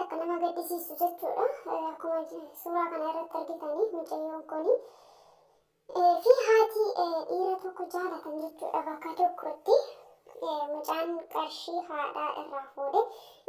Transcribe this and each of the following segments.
akka nama gaddisiisu jechuudha. Akkuma suuraa kana irratti argitanii mucayyoon kuni fi haati dhiira tokko jaalatan jechuudha bakka tokkotti. Mucaan qarshii haadhaa irraa fuudhe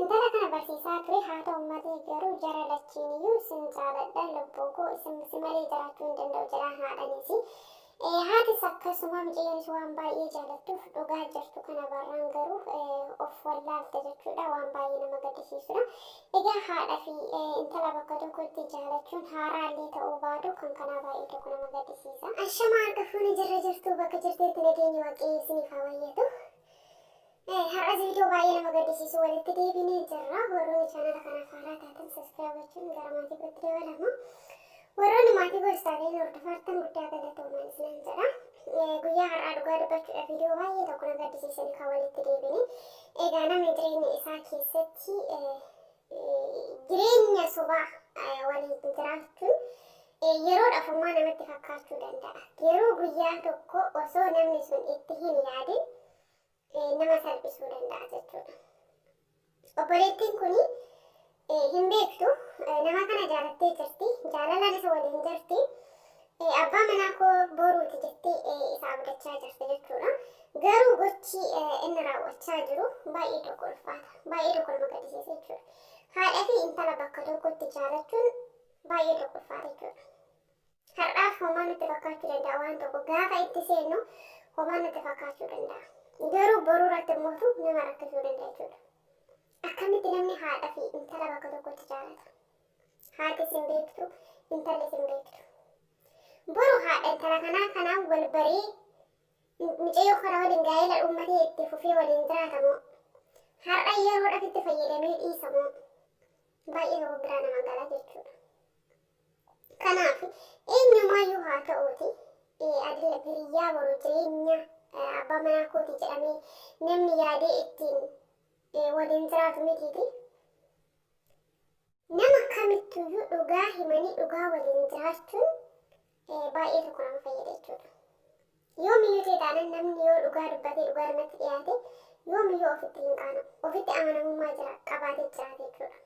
intala kana barsiisaa ture. haa ta'u malee garuu jara lachiiniyyuu sin jaaladha lubbuu koo isin malee jiraachuu hin danda'u jedhaan haadhaniisi. Haatis akkasuma mucayyoonis waan baay'ee jaalattuuf dhugaa jirtu kana barraan garuu of wallaalte jechuudha. Waan baay'ee nama gaddisiisudha. Egaa haadha fi intala bakka tokkotti jaalachuun haaraallee ta'uu baatu kan kanaa baay'ee tokko nama gaddisiisa. Ashamaa harka fuuni jirra jirtu bakka jirteetti nageenya waaqayyoo isiniif haa baay'atu. Har'as viidiyoo baay'ee nama gaddisiisu walitti deebinee jirra. Warroonni chaanala kanaaf haaraa taatan sabiskiraayib gochuun gara maatii kootti dabalama. Warroonni maatii gostaadhaan hordoftan guddaa galatoomaa isiniin jedha. Guyyaa har'aa dhugaa dubbachuudhaaf viidiyoo baay'ee tokko nama gaddisiisanii kan walitti deebine. Egaa namni jireenya isaa keessatti jireenya sobaa waliin jiraachuun yeroodhaaf ammaa namatti fakkaachuu danda'a. Yeroo guyyaa tokko osoo namni sun itti hin yaadin nama salphisuu danda'a jechuudha. Obboleettiin kuni hin beektu nama kana jaalattee jirti. Jaalalaan isa waliin jirti. Abbaa manaa koo boruuti jettee isa abdachaa jirti jechuudha. Garuu gochi inni raawwachaa jiru baay'ee tokko ulfaata. Baay'ee tokko nama gaddisiisa jechuudha. Haadhaa fi intala bakka tokkotti jaalachuun baay'ee tokko ulfaata jechuudha. Har'aaf homaa nutti fakkaachuu danda'a waan tokko gaafa itti seennu homaa nutti fakkaachuu danda'a. Garuu boruu irratti mootu nama rakkisuu danda'a jechuudha. Akkamitti namni haadha fi intala bakka tokkotti jaalata? Haati sin beektu, intalli sin beektu. Boru haadha intala kanaan wal baree mucayyoo kana waliin gaa'ela uummatee itti fufee waliin jiraatamoo har'a yeroodhaaf itti fayyadamee dhiisamoo baay'ee nama biraa nama gala jechuudha. Kanaaf eenyumaayyuu haa ta'uuti adila biriyyaa boru jireenya abbaa manaa kooti jedhamee namni yaadee ittiin waliin jiraatu mitiiti. Nama kamittuyyuu dhugaa himanii dhugaa waliin jiraachuun baay'ee tokko nama fayyada jechuudha. Yoomiyyuu ta'e namni yoo dhugaa dubbatee dhugaa namatti dhiyaate yoomiyyuu ofitti hin qaanu. Ofitti amanamummaa qabaatee jiraate jechuudha.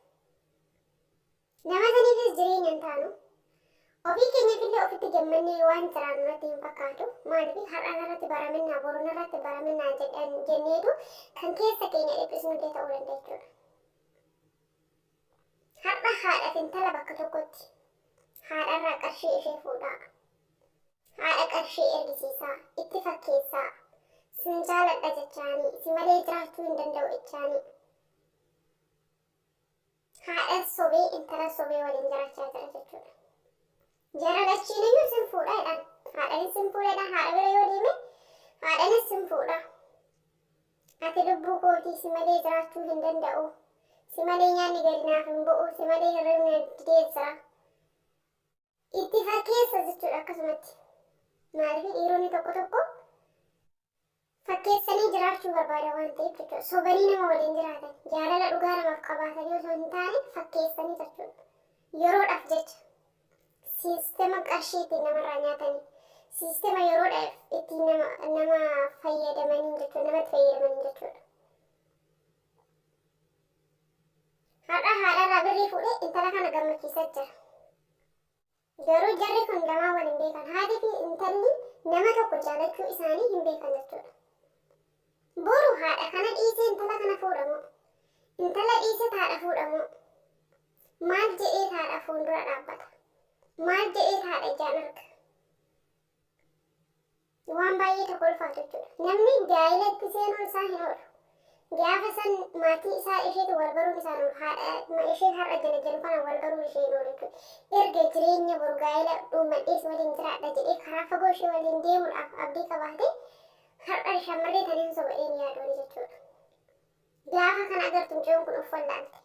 Nama saniifis jireenya hin taanu. Ofii keenyaafillee ofitti gammannee waan jiraannu natti hin fakkaatu. Maaliif har'aan irratti baraminaa boruun irratti baraminaa jenneetu kan keessa keenya dhiphisnullee ta'uu danda'a jechuudha. Har'a haadha fi intala bakka tokkotti haadharraa qarshii ishee fuudhaa. Haadha qarshii ergisiisaa, itti fakkeessaa, sin jaaladha jechaanii, si malee jiraachuu hin danda'u jechaanii. Haadha sobee intala sobee waliin jiraachaa jira jechuudha. Jara lachiiniyyuu sin fuudhaadhaan. Haadhanis sin fuudhaadhaan haadha bira yoo deeme haadhanis sin fuudha. Ati lubbuu kootii si malee jiraachuu hin danda'u. Si malee nyaanni gadi naaf hin bu'u. Si malee hirribni dideessa. Itti fakkeessa jechuudha akkasumatti. Maaliif dhiironni tokko fakkeessanii jiraachuu barbaada waan ta'eef jechuudha. Sobanii nama waliin jiraatan. Jaalala dhugaa namaaf qabaatanii osoo hin taane fakkeessanii jechuudha. Yeroodhaaf jecha. Siistema qarshii ittiin namarraa nyaatanii. Siistema yeroodhaaf ittiin nama fayyadamanii jechuudha. Namatti fayyadamanii jechuudha. Har'a haadharraa birrii fuudhee intala kana gammachiisaa jira. Garuu jarri kun lamaan waliin beekan. Haadhi fi intalli nama tokko jaalachuu isaanii hin beekan jechuudha. Boru haadha kana dhiisee intala kana fuudhamoo? Intala dhiisee haadha fuudhamoo? Maal jedhee haadha fuuldura dhaabbata? Maal jedhee haadha ijaan arga? Waan baay'ee tokko ulfaatu jechuudha. Namni gaa'ela itti seenuun isaa hin oolu. Gaafa san maatii isaa isheetu wal baruun isaan oolu. Haadha ishee har'a jala jiru kana wal baruun ishee hin oolu jechuudha. Erga jireenya boru gaa'ela dhuunfadhees waliin jiraadha jedhee karaa fagoo ishee waliin deemuudhaaf abdii qabaate har'a shamarree taniin soba'ee ni yaaduun jechuudha. Gaafa kana agartu mucayyoon kun of wallaalte.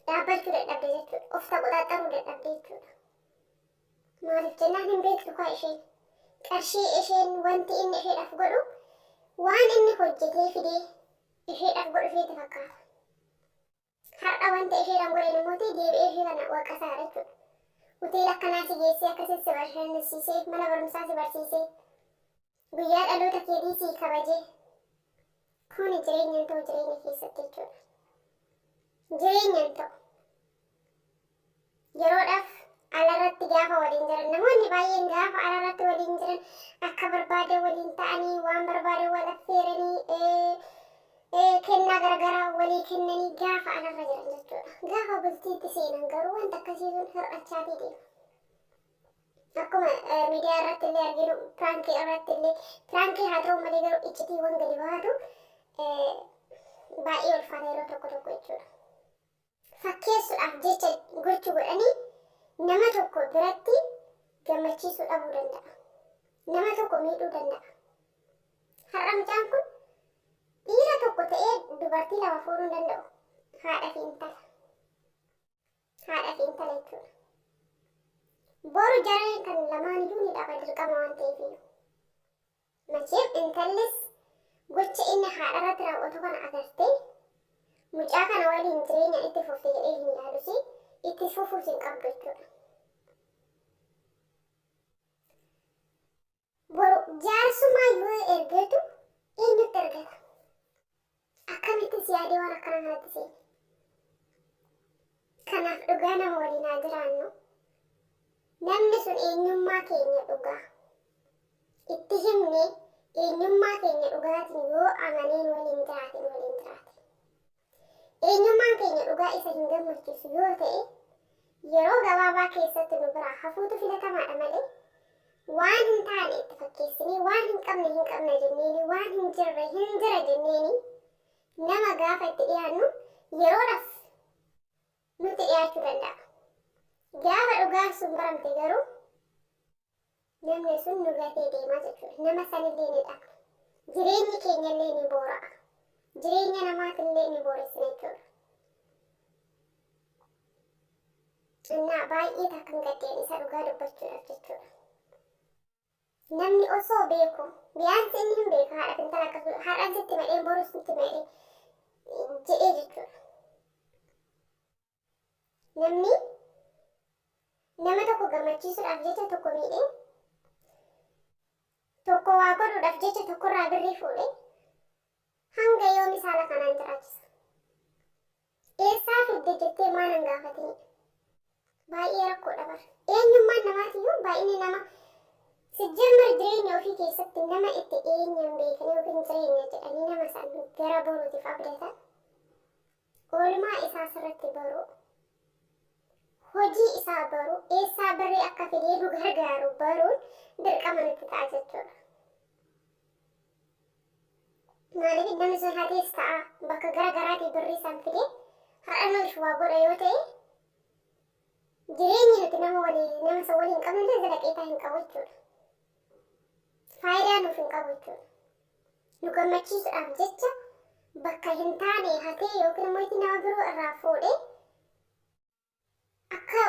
Dhaabbachuu dadhabde jechuudha. Of taqoxaaxaruu dadhabde jechuudha. Maaliif jennaan hin beektu kaa isheen. Qarshii isheen wanti inni isheedhaaf godhu waan inni hojjetee fidee isheedhaaf godhu isheetti fakkaata. Har'a wanta isheedhaan godhan immoo deebi'ee ishee kana waaqasaa jechuudha. Hoteela akkanaa si geessee akkasitti si bashannansiisee mana barumsaa si barsiisee guyyaa dhaloota keetii si kabajee kun jireenya ta'u jireenya keessatti jechuudha. jireenyaan ta'u. Yeroodhaaf alarratti gaafa waliin jiran namoonni baay'een gaafa alarratti waliin jiran akka barbaade waliin ta'anii waan barbaade wal affeeranii kennaa garaagaraa walii kennanii gaafa alarra jiran jechuudha. Gaafa bultiitti seenan garuu wanta akkasii sun hir'achaatii deema. Akkuma miidiyaa irratti illee arginu piraankii irratti illee piraankii haa ta'u malee garuu iccitiiwwan gadi baatu baay'ee ulfaata yeroo tokko tokko jechuudha. Fakkeessuudhaaf jecha gochuu godhanii nama tokko biratti gammachiisuu dhabuu danda'a. Nama tokko miidhuu danda'a. Har'a mucaan kun dhiira tokko ta'ee dubartii lama fuudhuu danda'u. Haadha fi intala. Haadha fi intala jechuudha. Boru jareen kan lamaaniyyuu ni dhaba dirqama waan ta'eefiyyuu. Macheef intallis gocha inni haadha irratti raawwatu kana agartee mucaa kana waliin jireenya itti fufte jedhee hin yaadusi itti fufuus hin qabdu jechuudha. Boru jaarsummaa yoo ergeetu eenyutti ergata? Akkamittis yaadee waan akkana kanatti seene? Kanaaf dhugaa nama waliin haa jiraannu. Namni sun eenyummaa keenya dhugaa. Itti himne eenyummaa keenya dhugaatiin yoo amaneen waliin jiraatin waliin jiraate. Eenyummaan keenya dhugaa isa hin gammachiisu yoo ta'e yeroo gabaabaa keessatti nu biraa hafuutu filatamaadha malee waan hin taane itti fakkeessinee waan hin qabne jenneeni waan hin jirre hin jira jenneeni nama gaafa itti dhiyaannu yeroodhaaf nutti dhiyaachuu danda'a. Gaafa dhugaan sun baramte garuu namni sun nu gatee deemaa jechuudha. Nama sanillee ni dhabna. Jireenyi keenyallee ni boora'a. Jireenya namaatillee ni booressina jechuudha. Innaa baay'ee takkan gaddeen isa dhugaa dubbachuudhaaf jechuudha. Namni osoo beeku biyyaansi inni hin beeku haadha intala akkasuma haadhaan sitti madheen borus sitti madhee jedhee jechuudha. Namni nama tokko gammachiisuudhaaf jecha tokko miidhee tokko waa godhuudhaaf jecha tokkorraa birrii fuudhee hanga yoomi saala kanaan jiraachisa. Eessaa fidde jettee maal hin gaafatinidha. Baay'ee rakkoodha bara. Eenyummaan namaatiyyuu baay'inni nama sijjamar jireenya ofii keessatti nama itti eenyaan beekan yookiin jireenya jedhanii nama san gara boruutiif abdatan oolmaa isaa sirratti baruu hojii isaa baruu eessaa birrii akka fidee nu gargaaru baruun dirqama nutti ta'a jechuudha. Maaliif namni sun hatees ta'a bakka garaagaraatii birrii san fidee haadha nuuf waa godha yoo ta'e jireenyi nuti nama san waliin qabnullee zalaqeetaa hin qabu jechuudha. Faayidaa nuuf hin qabu jechuudha. Nu gammachiisuudhaaf jecha bakka hin taane hatee yookiin immoo itti nama biroo irraa fuudhee akka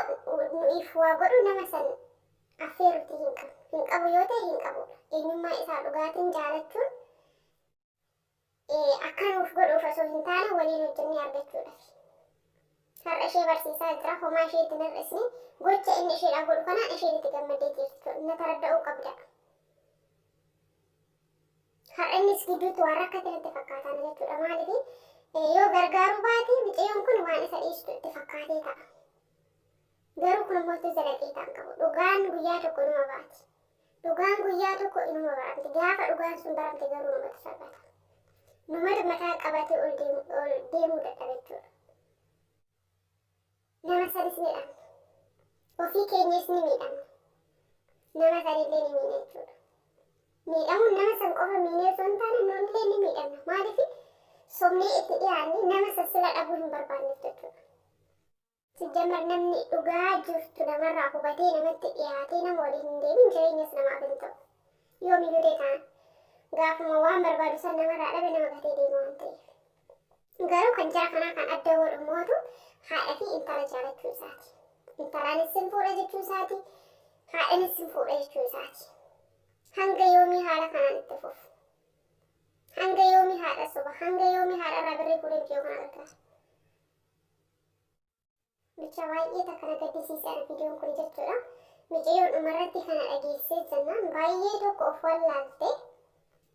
nuuf waa godhu nama san affeerutti hin qabu yoo ta'e hin qabudha. Eenyummaa isaa dhugaatiin jaalachuun akka nuuf godhuuf osoo hin taane waliin hojjennee argachuudhaaf. Har'a ishee barsiisaa jira homaa ishee itti hir'isne gocha inni isheedhaaf godhu kanaan isheen itti gammaddee jirti. Inni taradda'uu qabda. Har'a innis gidduutti waan rakkate natti fakkaatan jechuudha. Maaliif yoo gargaaruu baate mucayyoon kun waan isa dhiistu itti fakkaatee ta'a. Garuu kun immoo zalaqeetaa hin qabu. Dhugaan guyyaa tokko inuma baati. Dhugaan guyyaa tokko inuma baramti. Gaafa dhugaan sun baramte garuu namatti salphata. Nama mataa qabatee ol deemuu dadhabe jechuudha. Nama sanis miidhamna. Ofii keenyas ni miidhamna. Nama sanillee ni miidha jechuudha. Miidhamuun nama san qofa miidhee osoo hin taane nullee ni miidhamna. Maaliif somnee itti dhiyaanne nama san sila dhabuu hin barbaanneef jechuudha. Sijjamar namni dhugaa jirtu namarraa hubatee namatti dhiyaatee nama waliin hin deemin jireenyas namaaf hin ta'u. Yoomiyyuu ta'an gaafuma waan barbaadu san namarraa dhabe nama gatee deemu waan ta'eef. Garuu kan jara kanaa kan adda godhu mootu haadha fi intala jaalachuu isaati. Intalaanis sin fuudha jechuu isaati. Haadhanis sin fuudha jechuu isaati. Hanga yoomii haala kanaan itti fufu. Hanga yoomii haadha soba. Hanga yoomii haadha irraa birrii fuudhee biyya kana gargaara. Bicha baay'ee takka na gaddisiisan viidiyoon kun jechuudha. Mucayyoon dhumarratti kana dhageessee jennaan baay'ee tokko of wallaaltee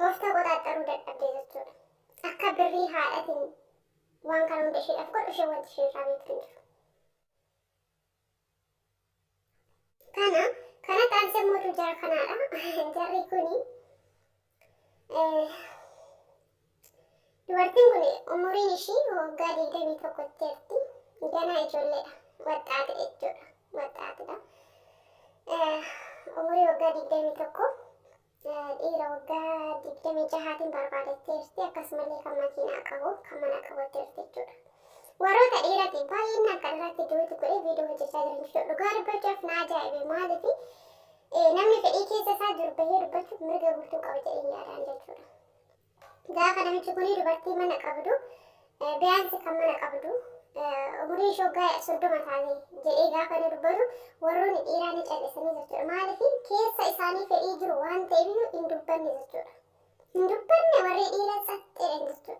of qoxaaxaruu dadhabdee jechuudha. Akka birrii haadhatiin waan kana hunda isheedhaaf godhu ishee wanti ishee irraa beektu hin jiru. Kana taasisee mootu jara kanaadha. Jarri kuni dubartiin kun umuriin ishii waggaa 21 jirti. Ganaa ijoolleedha. Waxxaate jechuudha. Waxxaatedha. Umurii waggaa 21 dhiira waggaa 26tiin barbaadatteerti. Akkasumallee kan makiinaa qabu, kan mana qabatteerti jechuudha. Warroota dhiiraatiin baay'een akka irratti duuti godhee viidiyoo hojjechaa jiran jechuudha. Dhugaa dubbachuuf na ajaa'ibe maaliif namni fedhii keessa isaa jiru bahee dubbachuuf mirga guutuu qaba jedhanii yaadaan jechuudha. Gaafa namichi kun dubartii mana qabdu biyaansi kan mana qabdu umurii ishee waggaa 30 taatee jedhee gaafa inni dubbatu warroonni dhiiraa ni callisanii jechuudha. Maaliif keessa isaanii fedhii jiru waan ta'eef hin dubbanne jechuudha. Hin dubbanne warri dhiiraa saxxeedhan jechuudha.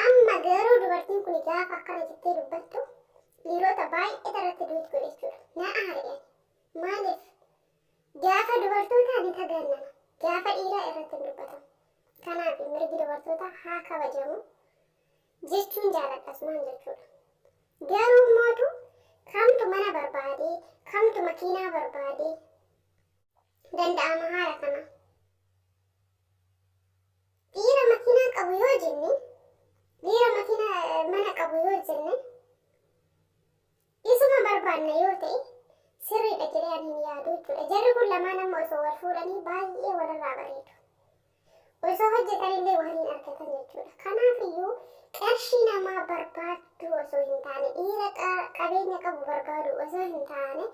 Amma garuu dubartiin kun gaafa akkana jettee dubbattu dhiirota baay'ee irratti duuti godhe jechuudha. Na aaree maaliif gaafa dubartootaa ni tagannama, gaafa dhiiraa irratti hin dubbatamu. Kanaaf mirgi dubartootaa haa kabajamu jechuun jaaladhas maan jechuudha. Garuu mootu kamtu mana barbaadee, kamtu makiinaa barbaadee danda'ama haala kana. Dhiira makiinaa qabu yoo jenne dhiira makiinaa mana qabu yoo jenne isuma barbaanna yoo ta'e sirriidha jedhee ani hin yaadu jechuudha. Jarri kun lamaan amma osoo wal fuudhanii baay'ee walirraa bareedu. Osoo hojjetanillee waliin argatan jechuudha. Kanaafiyyuu qarshii namaa barbaaddu osoo hin taane dhiira qabeenya qabu barbaadu osoo hin taane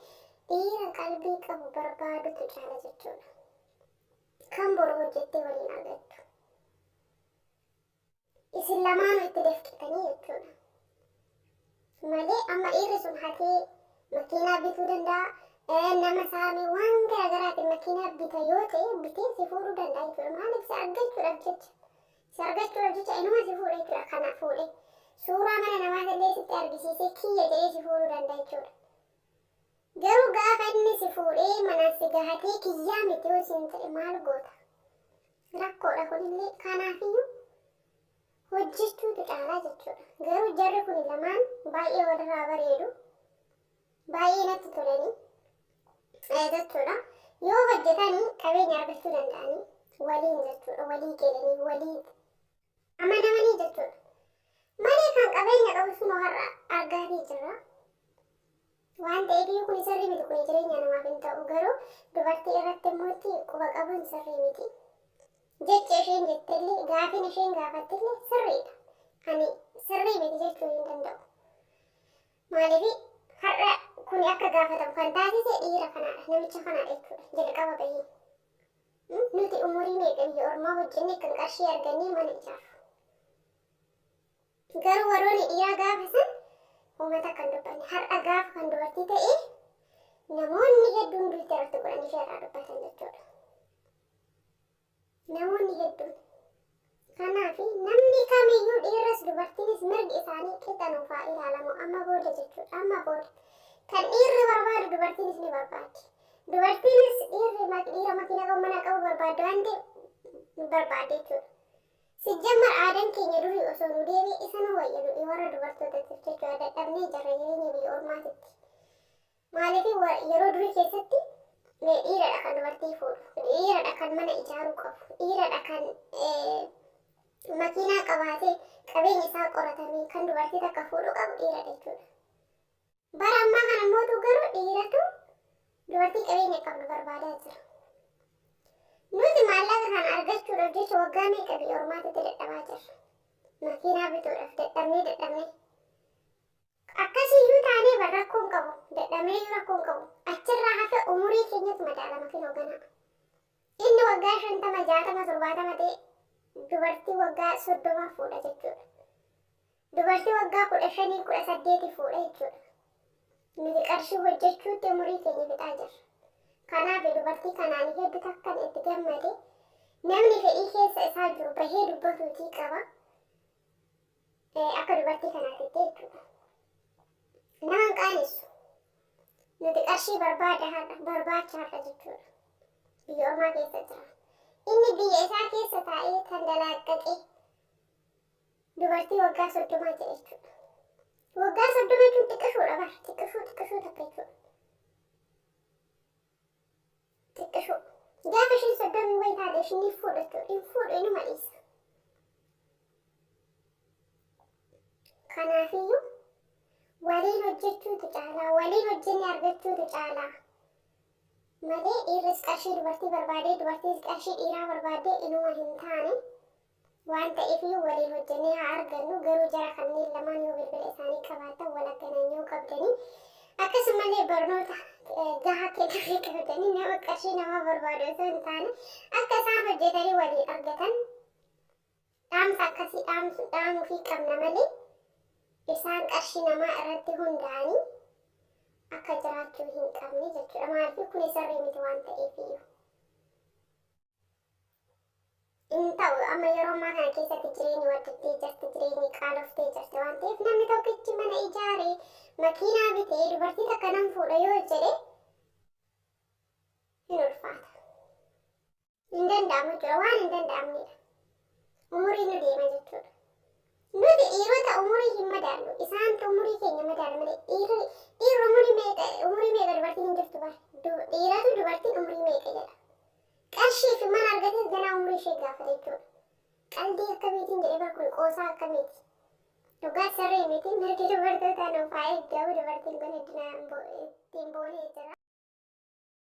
dhiira qalbii qabu barbaadutu caala jechuudha. Kan boru hojjettee waliin argattu. Isin lamaanuu itti dafqitanii jechuudha. Malee amma dhiirri sun hatee makiinaa bituu danda'a. Nama saamee waan garaagaraatiin makiinaa bita yoo ta'e bitee si fuudhuu danda'a jechuudha. Maaliif si argachuudhaaf jecha. Si argachuudhaaf jecha inuma si fuudha jechuudha. Kana fuudhee suuraa mana namaa illee sitti argisiisee kiyya jedhee si fuudhuu danda'a jechuudha. Garuu gaafa inni si fuudhee mana si gahatee kiyyaa miti yoo siin ta'e maal goota? Rakkoodha kunillee kanaafiyyuu hojjechuutu caalaa jechuudha. Garuu jarri kun lamaan baay'ee walirraa bareedu. Baay'ee natti tolanii jechuudha. Yoo hojjetanii qabeenya argachuu danda'anii waliin jechuudha. Walii galanii walii amanamanii jechuudha. Malee kan qabeenya qabu sun har'a argaatii jirra. Waan ta'eef kun sirrii miti, kun jireenya namaaf hin ta'u. Garuu dubartii irratti immoo quba qabuun sirrii miti. Jecha isheen jettellee gaafin isheen gaafattellee sirriidha. Ani sirrii miti jechuu hin danda'u. Maaliif har'a kun akka gaafatamu kan taasise dhiira kanaadha, namicha kanaadha jechuudha. Jalqaba bahee. Nuti umurii meeqa biyya ormaa hojjennee kan qarshii argannee mana ijaarru. Garuu warroonni dhiiraa gaafa san uummata kan dubbanne. Har'a gaafa kan dubartii ta'e namoonni hedduun dultee irratti godhan ishee irraa dubbatan jechuudha. Namoonni hedduun. Kanaaf namni kamiyyuu dhiirras dubartiinis mirgi isaanii qixxanuuf haa ilaalamu amma booda jechuudha. Amma booda. Kan dhiirri barbaadu dubartiinis ni barbaaddi. Dubartiinis dhiira makiinaa qabu mana qabu barbaaddu waan ta'eef barbaadde jechuudha. Sijjammar aadaan keenya durii osoo nu deebi'e isa nu wayyadu warra dubartootaatiif jechuudha. Dadhabnee jarra jireenya biyya ormaatitti. Maaliif yeroo durii keessatti dhiiradha kan dubartii fuudhu. Dhiiradha kan mana ijaaruu qabu. Dhiiradha kan makiinaa qabaatee qabeenya isaa qoratamee kan dubartii takka fuudhu qabu dhiiradha jechuudha. Bara ammaa kana immoo garuu dhiiratu dubartii qabeenya qabdu barbaadaa jira. Nuti maallaqa kana argachuudhaaf jecha waggaa meeqa biyya ormaatitti dadhabaa jirra. Makiinaa bituudhaaf dadhabnee. Akkasiyyuu taanee bar rakkoon qabu. Dadhabnee rakkoon qabu. Achirraa hafe umurii keenyatti madaalama kan hoogganaa. Inni waggaa 50, 60, 70 ta'e dubartii waggaa 30 fuudha jechuudha. Dubartii waggaa 15, 18 fuudha jechuudha. Nuti qarshii hojjechuutti umurii keenya fixaa jirra. Kanaaf dubartii kanaan hedduu takkan itti gammade namni fedhii keessa isaa jiru bahee dubbatuutii qaba. Akka dubartii kanaatitti jechuudha. Nama hin qaanessu. Nuti qarshii barbaacha har'a jechuudha. Biyya ormaa keessa jira. Inni biyya isaa keessa taa'ee kan dalaqqaqee dubartii waggaa 30 jedha jechuudha. Waggaa 30 jechuun xiqqishoodha bara xiqqishoo takka jechuudha. Xiqqishoo gaafa ishiin 30 wayii taate ishiin ni fuudha jechuudha. Hin fuudhu inuma dhiisa. Kanaafiyyuu waliin hojjechuutu caalaa waliin hojjenne argachuutu caalaa malee dhiirris qarshii dubartii barbaadee dubartiis qarshii dhiiraa barbaadee inuma hin taane waan ta'eefiyyuu waliin hojjennee haa argannu. Garuu jara kanneen lamaan yoo bilbila isaanii qabaatan wal aggananyuu qabdanii akkasumallee barnoota gahaa kennuu qabdanii nama qarshii nama barbaadu osoo hin taane akka isaan hojjetanii waliin argatan dhaamsa akkasii dhaamuu qabna malee isaan qarshii namaa irratti hundaa'anii akka jiraachuu hin qabne jechuudha. Maaliif kun sirrii miti waan ta'eefiyyuu. Hin ta'u amma yeroo ammaa kana keessatti jireenyi waddattee jirti, jireenyi qaaloftee jirti waan ta'eef namni tokkichi mana ijaaree makiinaa bitee dubartii takka nan fuudha yoo jedhe hin ulfaata. Hin danda'amu jechuudha, waan hin danda'amnedha. Umurii nu deema jechuudha. Nuti dhiirota umurii hin madaallu. Isaantu umurii keenya madaalu malee dhiirri umurii meeqa dubartiin hin jirtu bara. Dhiiratu dubartiin umurii meeqa jedha. Qarshii fi mana argatees ganaa umurii ishee gaafata jechuudha. Qalbii akkamiitiin jedhee bara kun qoosaa akkamiiti. Dhugaa sirrii miti mirgi dubartootaa nuuf haa eeggamu dubartiin kun heddinaan ittiin boonee jira.